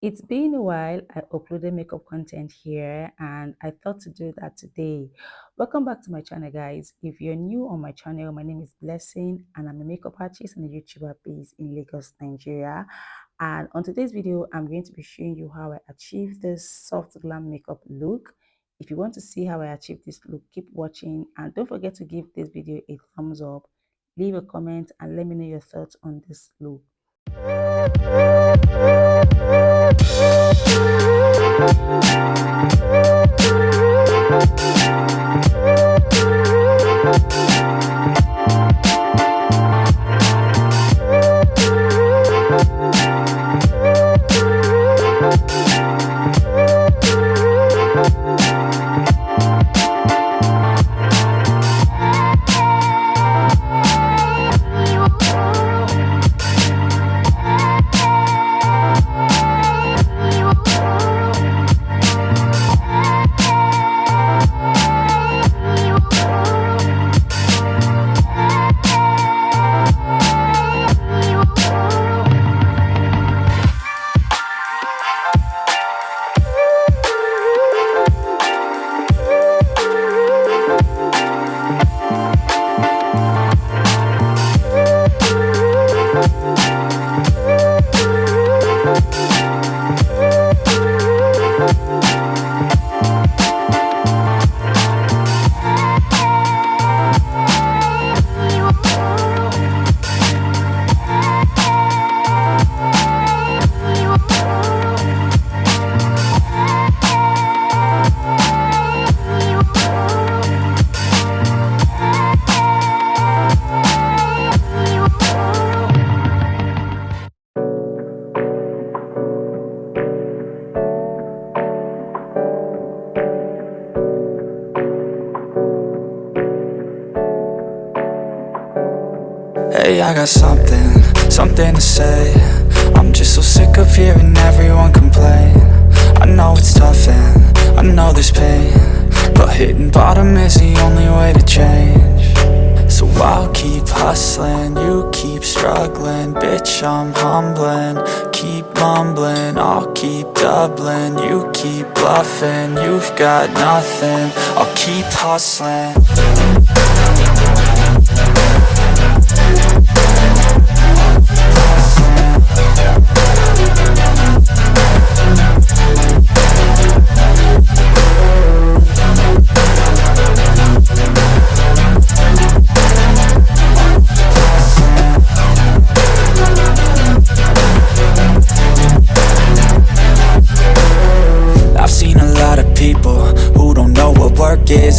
It's been a while. I uploaded makeup content here and I thought to do that today. Welcome back to my channel, guys. If you're new on my channel, my name is Blessing and I'm a makeup artist and a YouTuber based in Lagos, Nigeria. And on today's video, I'm going to be showing you how I achieved this soft glam makeup look. If you want to see how I achieved this look, keep watching and don't forget to give this video a thumbs up, leave a comment and let me know your thoughts on this look. Hey, I got something to say. I'm just so sick of hearing everyone complain. I know it's tough and I know there's pain, but hitting bottom is the only way to change. So I'll keep hustling, you keep struggling. Bitch, I'm humbling, keep mumbling. I'll keep doubling, you keep bluffing. You've got nothing, I'll keep hustling.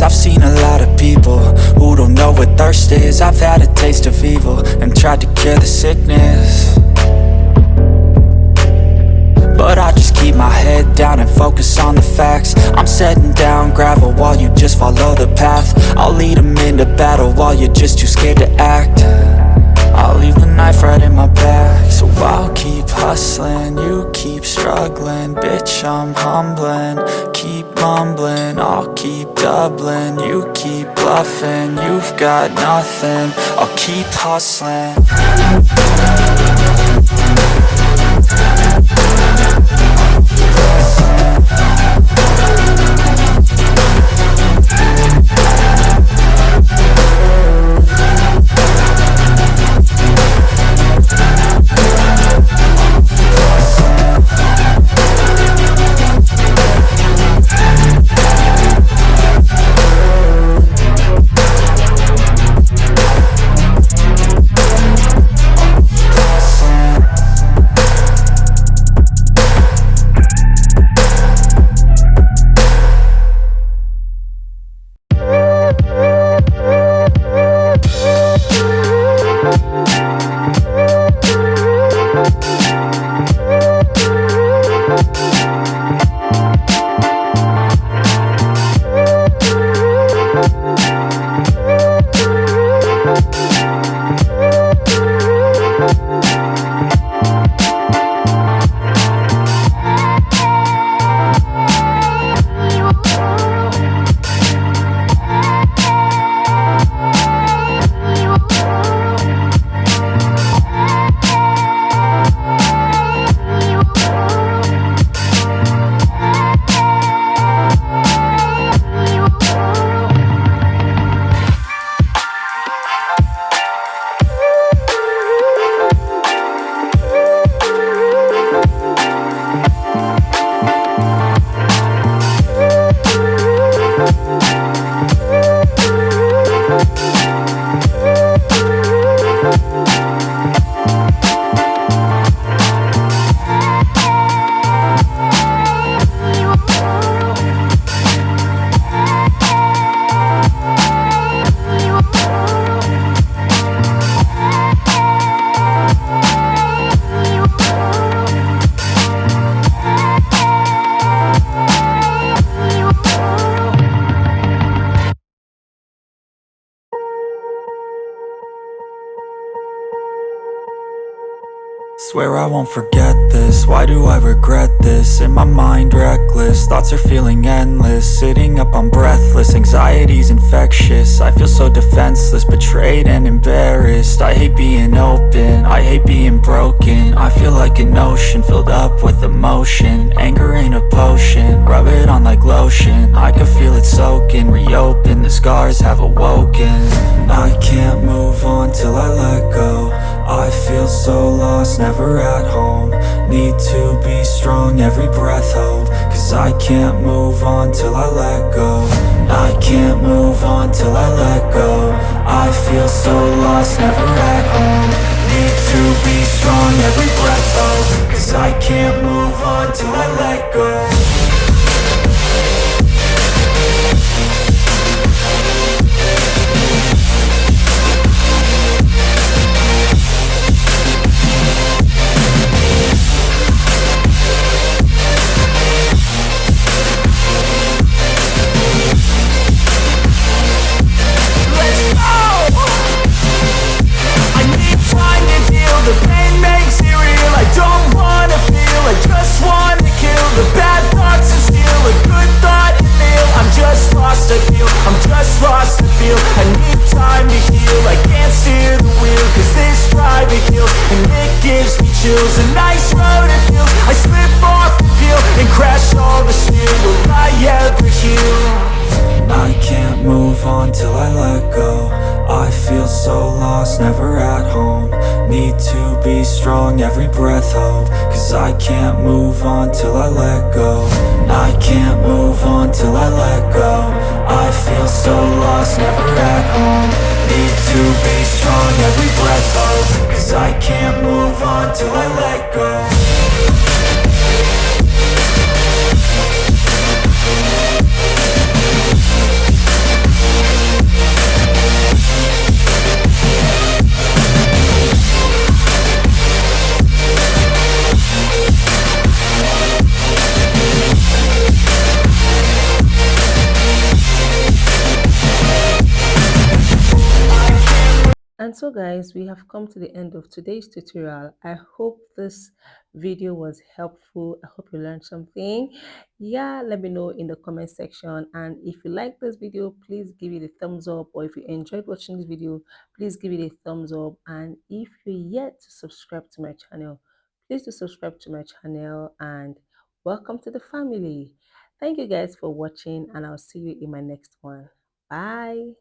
I've seen a lot of people who don't know what thirst is. I've had a taste of evil and tried to cure the sickness, but I just keep my head down and focus on the facts. I'm setting down gravel while you just follow the path. I'll lead them into battle while you're just too scared to act. I'll leave the knife right in my back. So I'll keep hustling, you keep struggling. Bitch, I'm humbling, keep mumbling. I'll keep doubling, you keep bluffing. You've got nothing, I'll keep hustling. Swear I won't forget this, why do I regret this? In my mind reckless, thoughts are feeling endless. Sitting up, I'm breathless, anxiety's infectious. I feel so defenseless, betrayed and embarrassed. I hate being open, I hate being broken. I feel like an ocean filled up with emotion. Anger ain't a potion, rub it on like lotion. I can feel it soaking, reopen, the scars have awoken. I can't move on till I let go. I feel so lost, never at home. Need to be strong, every breath hold. Cause I can't move on till I let go. I can't move on till I let go. I feel so lost, never at home. Need to be strong, every breath hold. Cause I can't move on till I let go. The pain makes it real, I don't wanna feel, I just wanna kill the bad thoughts and steal a good thought and feel. I'm just lost, I feel, I'm just lost, I feel. I need time to heal, I can't steer the wheel. Cause this drive it kills, and it gives me chills. A nice road it feels, I slip off the peel and crash all the steel. Will I ever heal? I can't move on till I let go. I feel so lost, never at home. Need to be strong, every breath hold. Cause I can't move on till I let go. I can't move on till I let go. I feel so lost, never at home. Need to be strong, every breath hold. Cause I can't move on till I let go. And so guys, we have come to the end of today's tutorial. I hope this video was helpful. I hope you learned something. Yeah, let me know in the comment section. And if you like this video, please give it a thumbs up. Or if you enjoyed watching this video, please give it a thumbs up. And if you're yet to subscribe to my channel, please do subscribe to my channel and welcome to the family. Thank you guys for watching, and I'll see you in my next one. Bye.